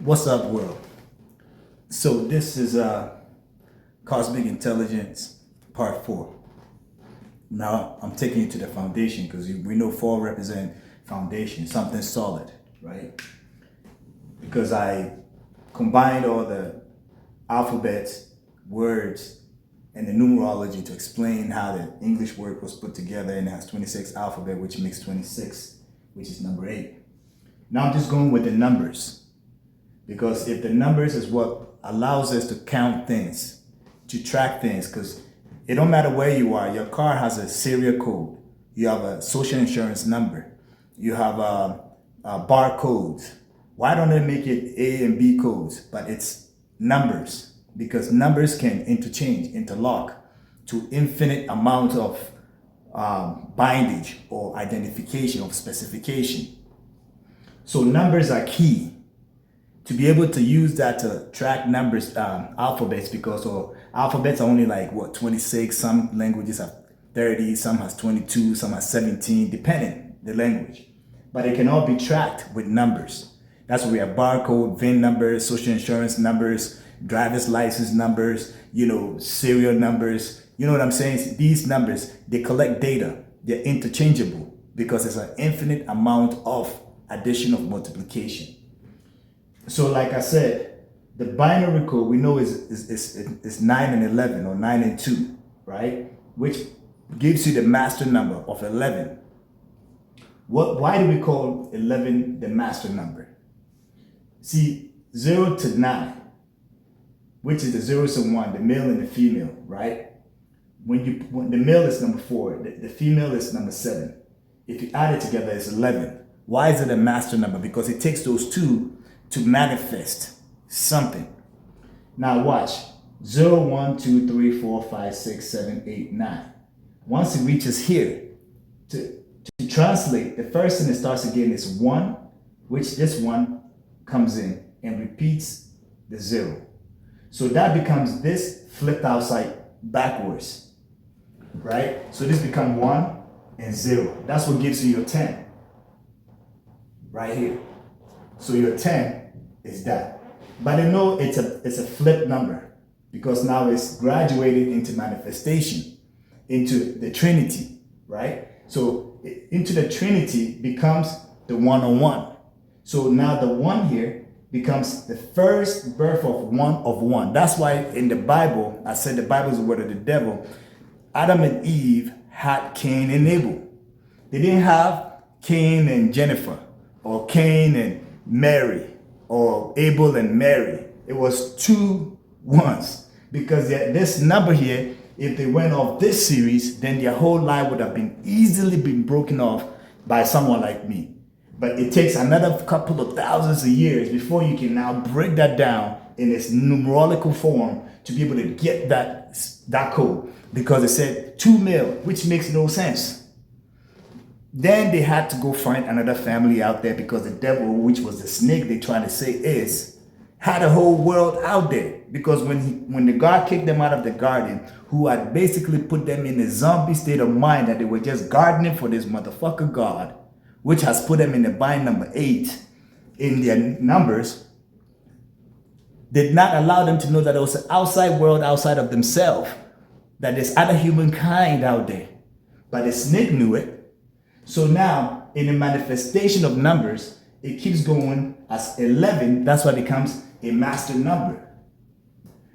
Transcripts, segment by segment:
What's up, world? So this is Cosmic Intelligence Part 4. Now I'm taking you to the foundation because we know 4 represent foundation, something solid, right? Because I combined all the alphabets, words, and the numerology to explain how the English word was put together, and it has 26 alphabet, which makes 26, which is number 8. Now I'm just going with the numbers. Because if the numbers is what allows us to count things, to track things, because it don't matter where you are, your car has a serial code, you have a social insurance number, you have a barcodes. Why don't they make it A and B codes? But it's numbers, because numbers can interchange, interlock to infinite amount of bindage or identification of specification. So numbers are key. To be able to use that to track numbers, alphabets, because alphabets are only like 26, some languages have 30, some has 22, some has 17, depending the language. But it can all be tracked with numbers. That's why we have barcode, VIN numbers, social insurance numbers, driver's license numbers, serial numbers. You know what I'm saying? These numbers, they collect data. They're interchangeable because it's an infinite amount of addition of multiplication. So like I said, the binary code we know is 9 and 11 or 9 and 2, right? Which gives you the master number of 11. Why do we call 11 the master number? See, 0 to 9, which is the 0s and 1, the male and the female, right? When the male is number 4, the female is number 7. If you add it together, it's 11. Why is it a master number? Because it takes those two to manifest something. Now watch. 0, 1, 2, 3, 4, 5, 6, 7, 8, 9. Once it reaches here, to translate, the first thing it starts again is 1, which this 1 comes in and repeats the 0. So that becomes this flipped outside backwards, right? So this becomes 1 and 0. That's what gives you your 10, right here. So your 10 is that. But I know it's a flipped number because now it's graduated into manifestation, into the Trinity, right? So into the Trinity becomes the one-on-one. So now the 1 here becomes the first birth of one. That's why in the Bible, I said the Bible is the word of the devil. Adam and Eve had Cain and Abel. They didn't have Cain and Jennifer or Cain and Mary or Abel and Mary. It was 2 1s because this number here, if they went off this series, then their whole life would have been easily been broken off by someone like me. But it takes another couple of thousands of years before you can now break that down in its numerological form to be able to get that code, because it said 2 male, which makes no sense. Then they had to go find another family out there because the devil, which was the snake they trying to say had a whole world out there. Because when the God kicked them out of the garden, who had basically put them in a zombie state of mind that they were just gardening for this motherfucker God, which has put them in the bind number 8 in their numbers, did not allow them to know that there was an outside world outside of themselves, that there's other humankind out there. But the snake knew it. So now, in the manifestation of numbers, it keeps going as 11. That's why it becomes a master number.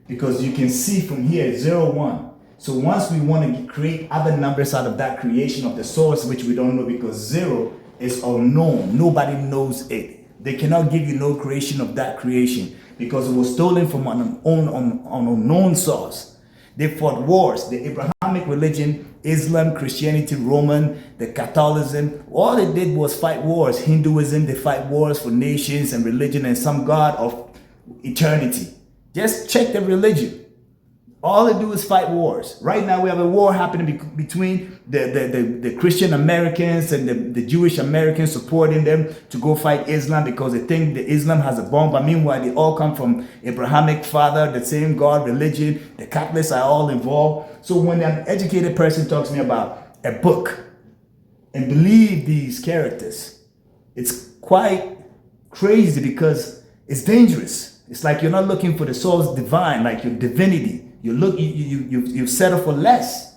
Because you can see from here, 0, 1. So once we want to create other numbers out of that creation of the source, which we don't know because 0 is unknown. Nobody knows it. They cannot give you no creation of that creation because it was stolen from an unknown source. They fought wars. The Abrahamic religion, Islam, Christianity, Roman, the Catholicism, all they did was fight wars. Hinduism, they fight wars for nations and religion and some God of eternity. Just check the religion. All they do is fight wars. Right now we have a war happening between the Christian Americans and the Jewish Americans, supporting them to go fight Islam because they think the Islam has a bomb. But meanwhile, they all come from Abrahamic father, the same God, religion. The Catholics are all involved. So when an educated person talks to me about a book and believe these characters, it's quite crazy because It's dangerous. It's like you're not looking for the source divine, like your divinity. You settle for less.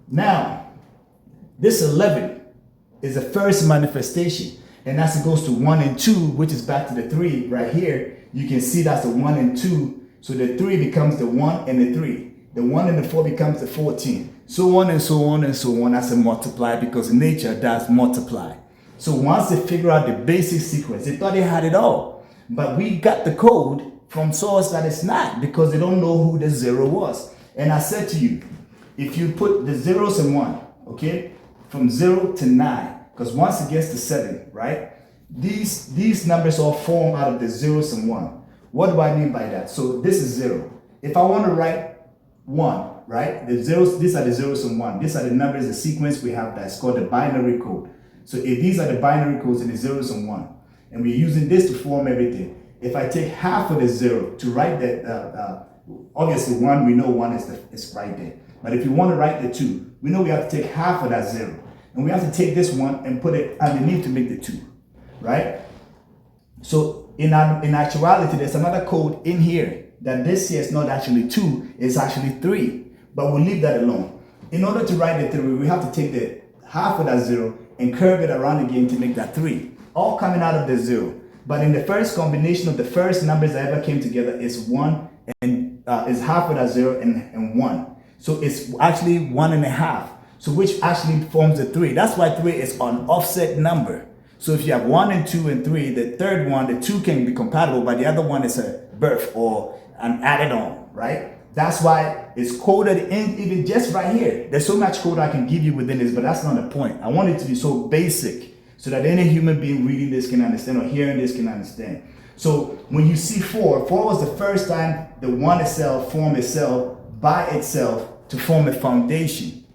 Now, this 11 is the first manifestation. And as it goes to 1 and 2, which is back to the 3 right here, you can see that's the 1 and 2. So the 3 becomes the 1 and the 3. The 1 and the 4 becomes the 14. So on and so on and so on as a multiply, because nature does multiply. So once they figure out the basic sequence, they thought they had it all. But we got the code from source that it's not, because they don't know who the 0 was. And I said to you, if you put the zeros in 1, okay, from 0 to 9, because once it gets to 7, right, these numbers all form out of the zeros and 1. What do I mean by that? So this is 0. If I want to write 1, right, the zeros, these are the zeros and 1. These are the numbers, the sequence we have that's called the binary code. So if these are the binary codes in the zeros and 1, and we're using this to form everything. If I take half of the 0 to write that, obviously 1, we know 1 is right there. But if you want to write the 2, we know we have to take half of that 0. And we have to take this 1 and put it underneath to make the 2, right? So in actuality, there's another code in here that this here is not actually 2, it's actually 3. But we'll leave that alone. In order to write the 3, we have to take the half of that 0 and curve it around again to make that 3. All coming out of the 0. But in the first combination of the first numbers that ever came together is 1 and is half of that 0 and 1. So it's actually 1.5. So which actually forms a 3. That's why 3 is an offset number. So if you have 1 and 2 and 3, the third one, the 2 can be compatible, but the other one is a birth or an added on, right? That's why it's coded in, even just right here. There's so much code I can give you within this, but that's not the point. I want it to be so basic so that any human being reading this can understand or hearing this can understand. So when you see 4 was the first time the 1 itself formed itself by itself to form a foundation.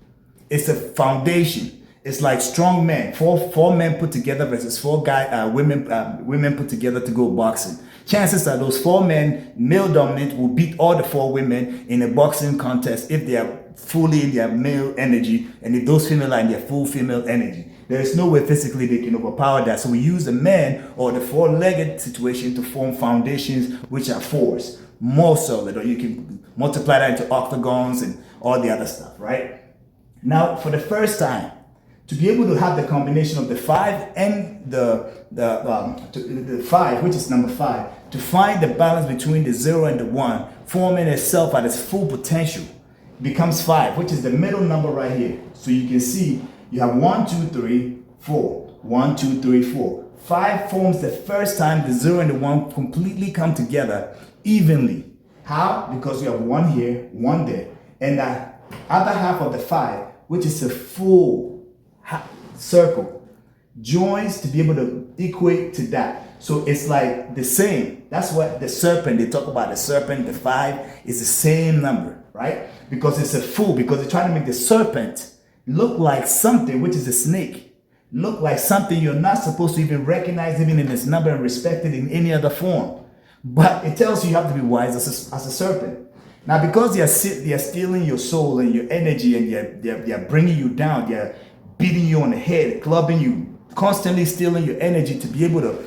It's a foundation. It's like strong men. Four men put together versus 4 women put together to go boxing. Chances are those 4 men, male dominant, will beat all the 4 women in a boxing contest if they are fully in their male energy, and if those female are in their full female energy. There is no way physically they can overpower that. So we use the men or the 4-legged situation to form foundations, which are 4s, more solid, or you can multiply that into octagons and all the other stuff, right? Now, for the first time, to be able to have the combination of the 5 and the 5, which is number 5, to find the balance between the 0 and the 1, forming itself at its full potential, becomes 5, which is the middle number right here. So you can see you have 1, 2, 3, 4. 1, 2, 3, 4. 5 forms the first time the 0 and the 1 completely come together evenly. How? Because you have 1 here, 1 there. And the other half of the 5, which is a full circle, joins to be able to equate to that. So it's like the same. That's what the serpent, they talk about the serpent, the 5 is the same number, right? Because it's a full, because they're trying to make the serpent look like something, which is a snake. Look like something you're not supposed to even recognize even in its number and respect it in any other form. But it tells you have to be wise as a serpent. Now, because they are stealing your soul and your energy, and they are bringing you down, they are beating you on the head, clubbing you, constantly stealing your energy to be able to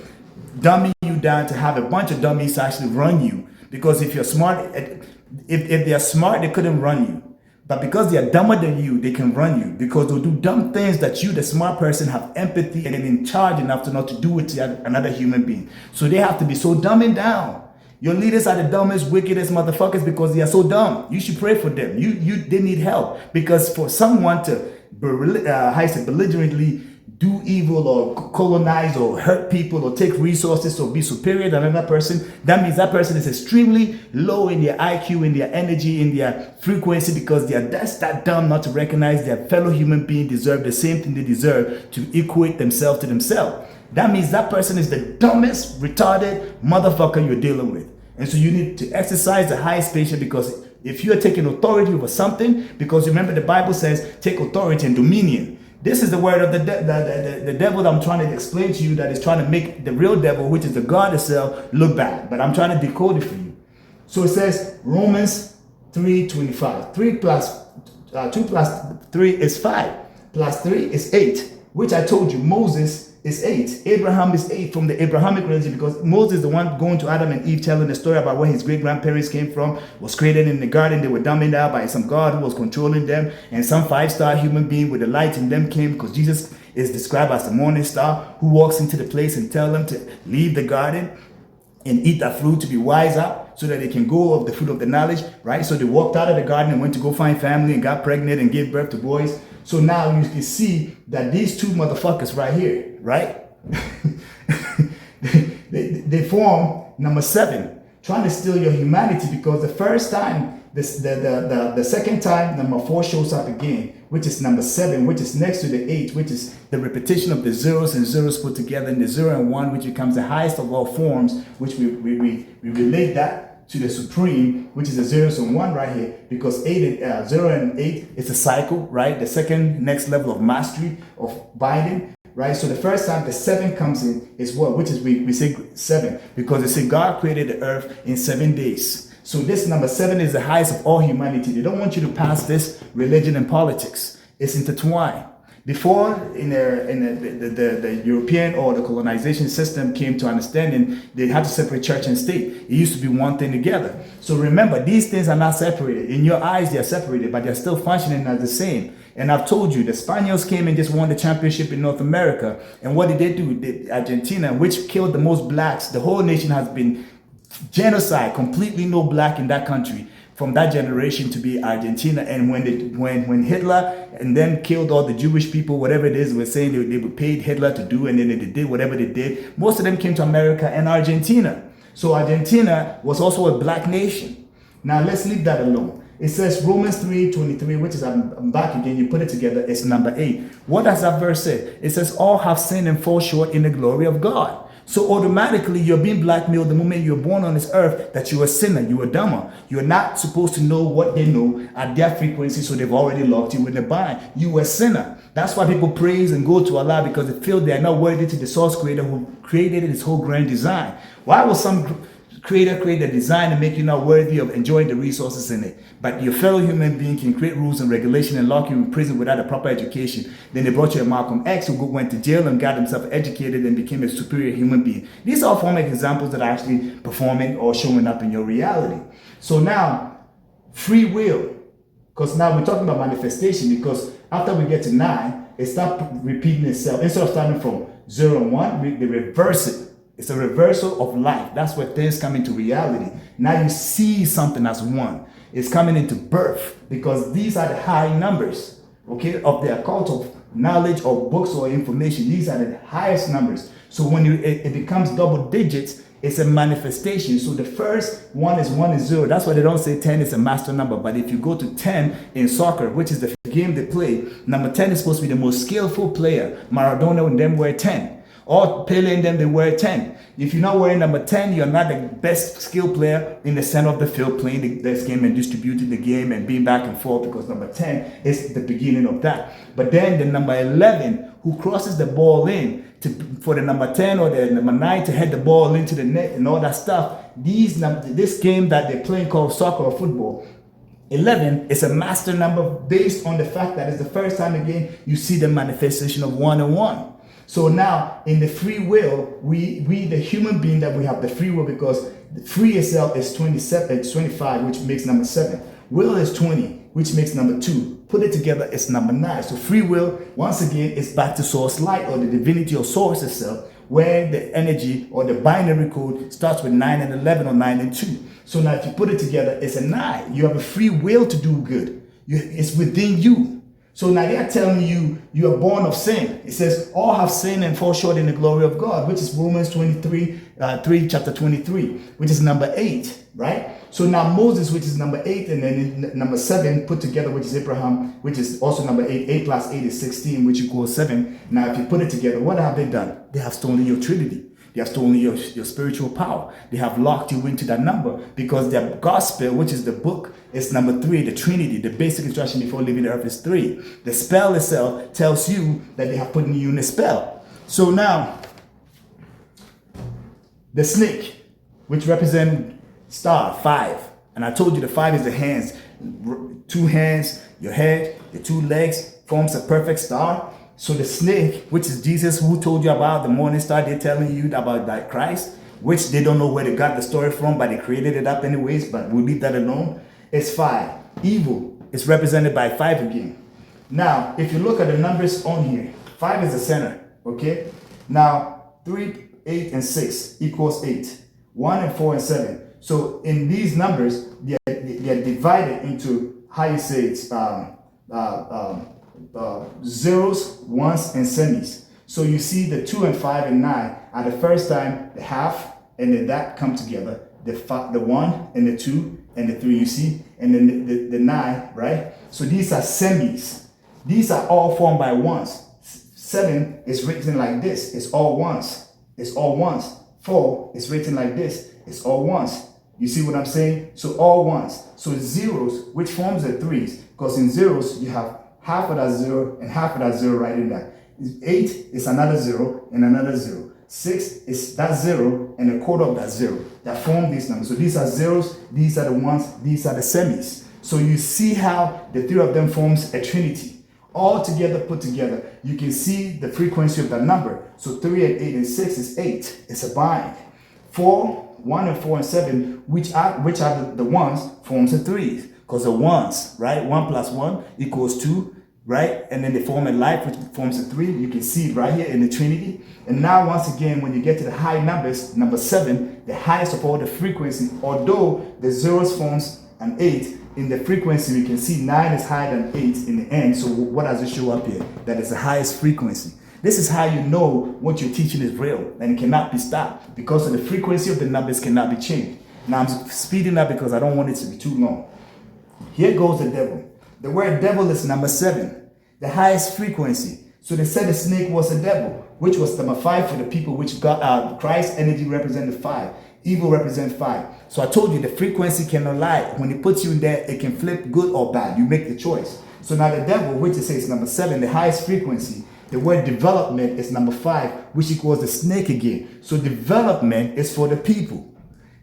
dummy you down, to have a bunch of dummies actually run you. Because if you're smart, if they are smart, they couldn't run you. But because they are dumber than you, they can run you. Because they'll do dumb things that you, the smart person, have empathy and in charge enough to not to do it to another human being. So they have to be so dumbing down. Your leaders are the dumbest, wickedest motherfuckers because they are so dumb. You should pray for them. They need help. Because for someone to belligerently do evil or colonize or hurt people or take resources or be superior than another person, that means that person is extremely low in their IQ, in their energy, in their frequency, because they are that dumb not to recognize their fellow human being deserve the same thing they deserve, to equate themselves to themselves. That means that person is the dumbest, retarded motherfucker you're dealing with. And so you need to exercise the highest patience, because if you are taking authority over something, because remember the Bible says take authority and dominion. This is the word of the devil that I'm trying to explain to you, that is trying to make the real devil, which is the God itself, look bad. But I'm trying to decode it for you. So it says Romans 3:25. 2 plus 3 is 5. Plus 3 is 8. Which I told you Moses is 8. Abraham is 8 from the Abrahamic religion, because Moses is the one going to Adam and Eve telling the story about where his great-grandparents came from, was created in the garden. They were dumbed down by some God who was controlling them, and some 5-star human being with the light in them came, because Jesus is described as the morning star who walks into the place and tell them to leave the garden and eat that fruit to be wise up, so that they can go of the fruit of the knowledge, right? So they walked out of the garden and went to go find family and got pregnant and gave birth to boys. So now you can see that these two motherfuckers right here, right? they form number 7, trying to steal your humanity, because the first time, the second time, number 4 shows up again, which is number 7, which is next to the 8, which is the repetition of the zeros and zeros put together, and the 0 and 1, which becomes the highest of all forms, which we relate that to the supreme, which is the 0 and 1 right here, because 0 and 8 is a cycle, right? The second next level of mastery of binding, right? So the first time the 7 comes in is what? Which is we say 7, because they say God created the earth in 7 days. So this number 7 is the highest of all humanity. They don't want you to pass this religion and politics. It's intertwined. Before, in the European or the colonization system came to understanding, they had to separate church and state. It used to be one thing together. So remember, these things are not separated. In your eyes, they are separated, but they're still functioning as the same. And I've told you, the Spaniards came and just won the championship in North America. And what did they do? Argentina, which killed the most blacks. The whole nation has been genocide, completely no black in that country. From that generation to be Argentina. And when Hitler and then killed all the Jewish people, whatever it is, we're saying they paid Hitler to do, and then they did whatever they did. Most of them came to America and Argentina. So Argentina was also a black nation. Now let's leave that alone. It says Romans 3:23, which is, I'm back again, you put it together, it's number 8. What does that verse say? It says, all have sinned and fall short in the glory of God. So automatically you're being blackmailed the moment you're born on this earth that you're a sinner, you're a dumber. You're not supposed to know what they know at their frequency, so they've already locked you in the bind. You are a sinner. That's why people praise and go to Allah, because they feel they are not worthy to the source creator who created this whole grand design. Why was some creator create a design and make you not worthy of enjoying the resources in it? But your fellow human being can create rules and regulation and lock you in prison without a proper education. Then they brought you a Malcolm X who went to jail and got himself educated and became a superior human being. These are formal examples that are actually performing or showing up in your reality. So now, free will, because now we're talking about manifestation, because after we get to 9, it starts repeating itself. Instead of starting from 0 and 1, they reverse it. It's a reversal of life. That's where things come into reality. Now you see something as 1. It's coming into birth, because these are the high numbers, okay, of the occult of knowledge or books or information. These are the highest numbers. So when it becomes double digits, it's a manifestation. So the first 1 is 0. That's why they don't say 10 is a master number. But if you go to 10 in soccer, which is the game they play, number 10 is supposed to be the most skillful player. Maradona and them wear 10. Or Pele and them, they wear 10. If you're not wearing number 10, you're not the best skill player in the center of the field playing this game and distributing the game and being back and forth, because number 10 is the beginning of that. But then the number 11, who crosses the ball in for the number 10 or the number 9 to head the ball into the net and all that stuff, this game that they're playing called soccer or football, 11 is a master number based on the fact that it's the first time again you see the manifestation of 1 and 1. So now, in the free will, we the human being, that we have the free will, because the free itself is 25, which makes number 7. Will is 20, which makes number 2. Put it together, it's number 9. So free will, once again, is back to source light, or the divinity or source itself, where the energy or the binary code starts with 9 and 11 or 9 and 2. So now if you put it together, it's a 9. You have a free will to do good. It's within you. So now they are telling you, you are born of sin. It says, all have sinned and fall short in the glory of God, which is Romans chapter 23, which is number 8, right? So now Moses, which is number 8, and then number 7 put together, which is Abraham, which is also number 8. 8 plus 8 is 16, which equals 7. Now, if you put it together, what have they done? They have stolen your Trinity. They have stolen your spiritual power. They have locked you into that number, because their gospel, which is the book, is number 3, the Trinity. The basic instruction before leaving the earth is 3. The spell itself tells you that they have put you in a spell. So now, the snake, which represents star, 5. And I told you the 5 is the hands. 2 hands, your head, the 2 legs forms a perfect star. So the snake, which is Jesus, who told you about the morning star, they're telling you about that Christ, which they don't know where they got the story from, but they created it up anyways, but we'll leave that alone. It's 5. Evil is represented by 5 again. Now, if you look at the numbers on here, 5 is the center, okay? Now, 3, 8, and 6 equals 8. 1 and 4 and 7. So in these numbers, they are divided into, how you say it's, zeros, ones, and semis. So you see the 2 and 5 and 9 are the first time the half and the that come together. The 1 and the 2 and the 3, you see? And then the 9, right? So these are semis. These are all formed by ones. 7 is written like this. It's all ones. It's all ones. 4 is written like this. It's all ones. You see what I'm saying? So all ones. So zeros, which forms the 3s, because in zeros you have half of that 0 and half of that 0 right in there. 8 is another 0 and another 0. 6 is that 0 and a quarter of that 0 that form these numbers. So these are zeros, these are the ones, these are the semis. So you see how the 3 of them forms a trinity. All together, put together, you can see the frequency of that number. So 3 and 8 and 6 is 8. It's a bind. 4, 1 and 4 and 7, which are the ones, forms the 3s. Because the ones, right? 1 plus 1 equals 2, right? And then they form a life, which forms a 3. You can see it right here in the Trinity. And now, once again, when you get to the high numbers, number 7, the highest of all the frequency, although the zeros forms an 8, in the frequency, we can see 9 is higher than 8 in the end. So what does it show up here? That is the highest frequency. This is how you know what you're teaching is real and it cannot be stopped, because of the frequency of the numbers cannot be changed. Now, I'm speeding up because I don't want it to be too long. Here goes the devil. The word devil is number 7, the highest frequency. So they said the snake was a devil, which was number 5 for the people, which got Christ's energy represented 5. Evil represents 5. So I told you the frequency cannot lie. When it puts you in there, it can flip good or bad. You make the choice. So now the devil, which it says number 7, the highest frequency, the word development is number 5, which equals the snake again. So development is for the people.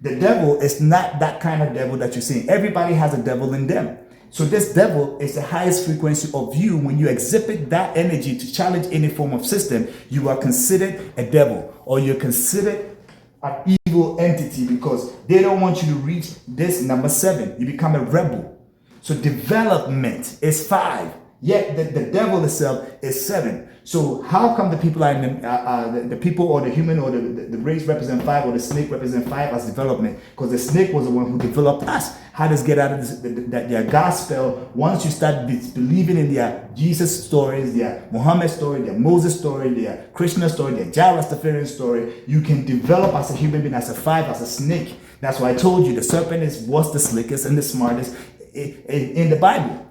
The devil is not that kind of devil that you're seeing. Everybody has a devil in them. So this devil is the highest frequency of you. When you exhibit that energy to challenge any form of system, you are considered a devil, or you're considered an evil entity, because they don't want you to reach this number 7. You become a rebel. So development is 5, yet the devil itself is 7. So how come the people are in the people or the human or the race represent 5, or the snake represent 5 as development? Because the snake was the one who developed us. How does get out of this, their gospel? Once you start believing in their Jesus stories, their Muhammad story, their Moses story, their Krishna story, their Jah Rastafarian story, you can develop as a human being, as a 5, as a snake. That's why I told you the serpent was the slickest and the smartest in the Bible.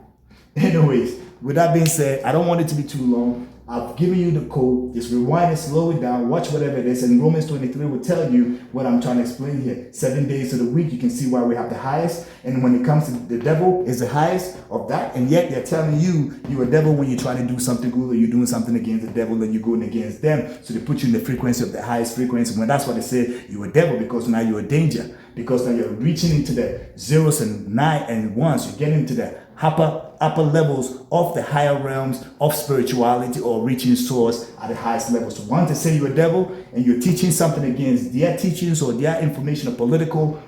Anyways, with that being said, I don't want it to be too long. I've given you the code. Just rewind it, slow it down, watch whatever it is. And Romans 23 will tell you what I'm trying to explain here. 7 days of the week, you can see why we have the highest. And when it comes to the devil, is the highest of that. And yet they're telling you you're a devil when you're trying to do something good, or you're doing something against the devil and you're going against them. So they put you in the frequency of the highest frequency. When that's why they say you're a devil, because now you're a danger. Because now you're reaching into the zeros and 9 and 1s. You're getting into the upper levels of the higher realms of spirituality, or reaching source at the highest level. So once they say you're a devil and you're teaching something against their teachings or their information of political,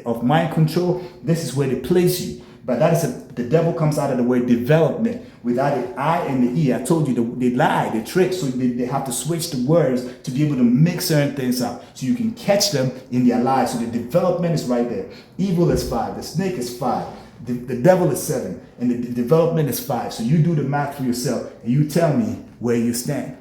of mind control, this is where they place you. But that is the devil comes out of the word development without the I and the E. I told you they lie, they trick, so they have to switch the words to be able to mix certain things up so you can catch them in their lies. So the development is right there. Evil is 5, the snake is 5. The devil is 7, and the development is 5. So you do the math for yourself, and you tell me where you stand.